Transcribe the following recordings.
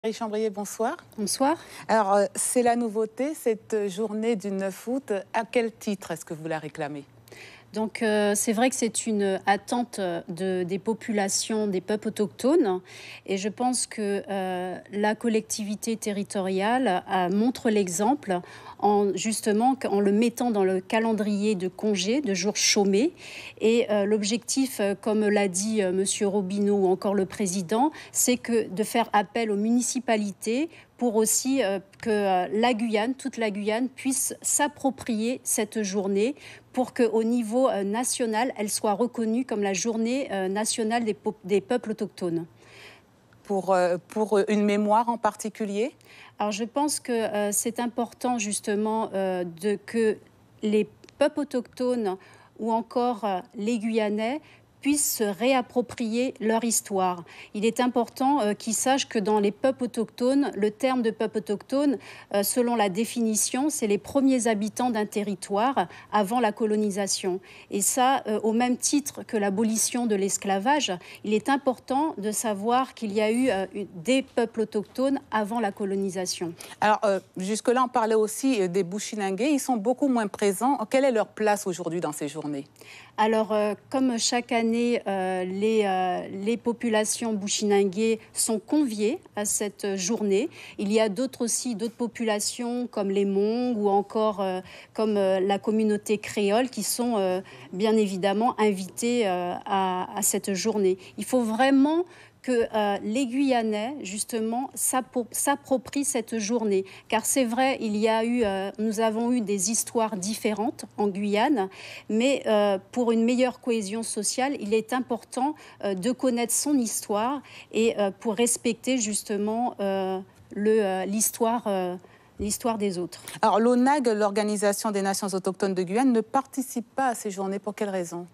Marie Chambrier, bonsoir. Bonsoir. Alors, c'est la nouveauté, cette journée du 9 août. À quel titre est-ce que vous la réclamez? Donc, c'est vrai que c'est une attente des populations, des peuples autochtones. Et je pense que la collectivité territoriale montre l'exemple en le mettant dans le calendrier de congés, de jours chômés. Et l'objectif, comme l'a dit Monsieur Robineau ou encore le président, c'est de faire appel aux municipalités pour aussi que la Guyane, toute la Guyane, puisse s'approprier cette journée pour qu'au niveau national, elle soit reconnue comme la journée nationale des peuples autochtones. Pour une mémoire en particulier? Alors je pense que c'est important justement que les peuples autochtones ou encore les Guyanais puissent se réapproprier leur histoire. Il est important qu'ils sachent que dans les peuples autochtones, le terme de peuple autochtone, selon la définition, c'est les premiers habitants d'un territoire avant la colonisation. Et ça, au même titre que l'abolition de l'esclavage, il est important de savoir qu'il y a eu des peuples autochtones avant la colonisation. Alors, jusque-là, on parlait aussi des Bushinangés. Ils sont beaucoup moins présents. Quelle est leur place aujourd'hui dans ces journées? Alors, comme chaque année, les populations bushinangées sont conviées à cette journée. Il y a d'autres populations comme les Hmong ou encore comme la communauté créole qui sont bien évidemment invitées à cette journée. Il faut vraiment que les Guyanais, justement, s'approprient cette journée. Car c'est vrai, nous avons eu des histoires différentes en Guyane, mais pour une meilleure cohésion sociale, il est important de connaître son histoire et pour respecter justement l'histoire des autres. Alors, l'ONAG, l'Organisation des Nations Autochtones de Guyane, ne participe pas à ces journées. Pour quelle raison?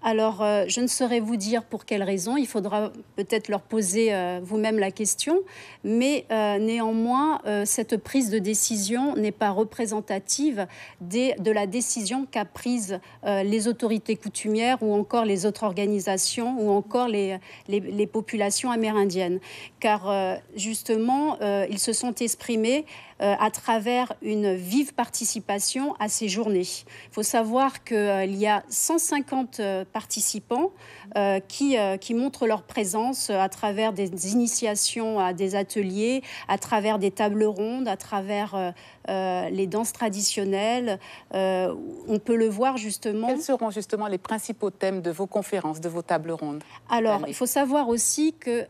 Alors, je ne saurais vous dire pour quelle raison. Il faudra peut-être leur poser vous-même la question. Mais néanmoins, cette prise de décision n'est pas représentative de la décision qu'a prise les autorités coutumières ou encore les autres organisations ou encore les populations amérindiennes. Car justement, ils se sont exprimés à travers une vive participation à ces journées. Il faut savoir qu'il y a 150 participants qui montrent leur présence à travers des initiations à des ateliers, à travers des tables rondes, à travers les danses traditionnelles. On peut le voir justement. Quels seront justement les principaux thèmes de vos conférences, de vos tables rondes? Alors, il faut savoir aussi que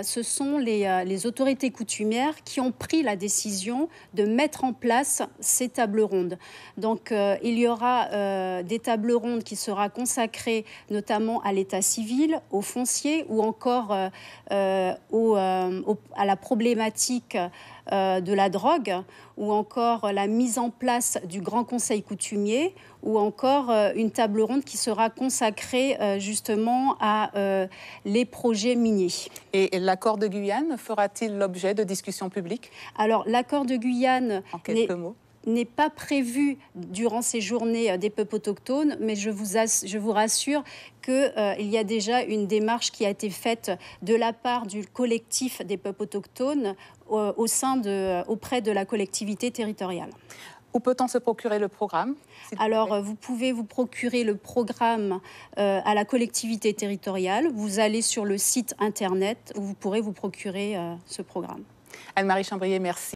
ce sont les autorités coutumières qui ont pris la décision de mettre en place ces tables rondes. Donc, il y aura des tables rondes qui seront consacrées notamment à l'état civil, au foncier ou encore à la problématique de la drogue ou encore la mise en place du Grand Conseil coutumier ou encore une table ronde qui sera consacrée justement à les projets miniers. Et l'accord de Guyane fera-t-il l'objet de discussions publiques? Alors, l'accord de Guyane n'est pas prévu durant ces journées des peuples autochtones, mais je vous rassure qu'il y a déjà une démarche qui a été faite de la part du collectif des peuples autochtones auprès de la collectivité territoriale. Où peut-on se procurer le programme? Alors, vous pouvez vous procurer le programme à la collectivité territoriale. Vous allez sur le site internet où vous pourrez vous procurer ce programme. Anne-Marie Chambrier, merci.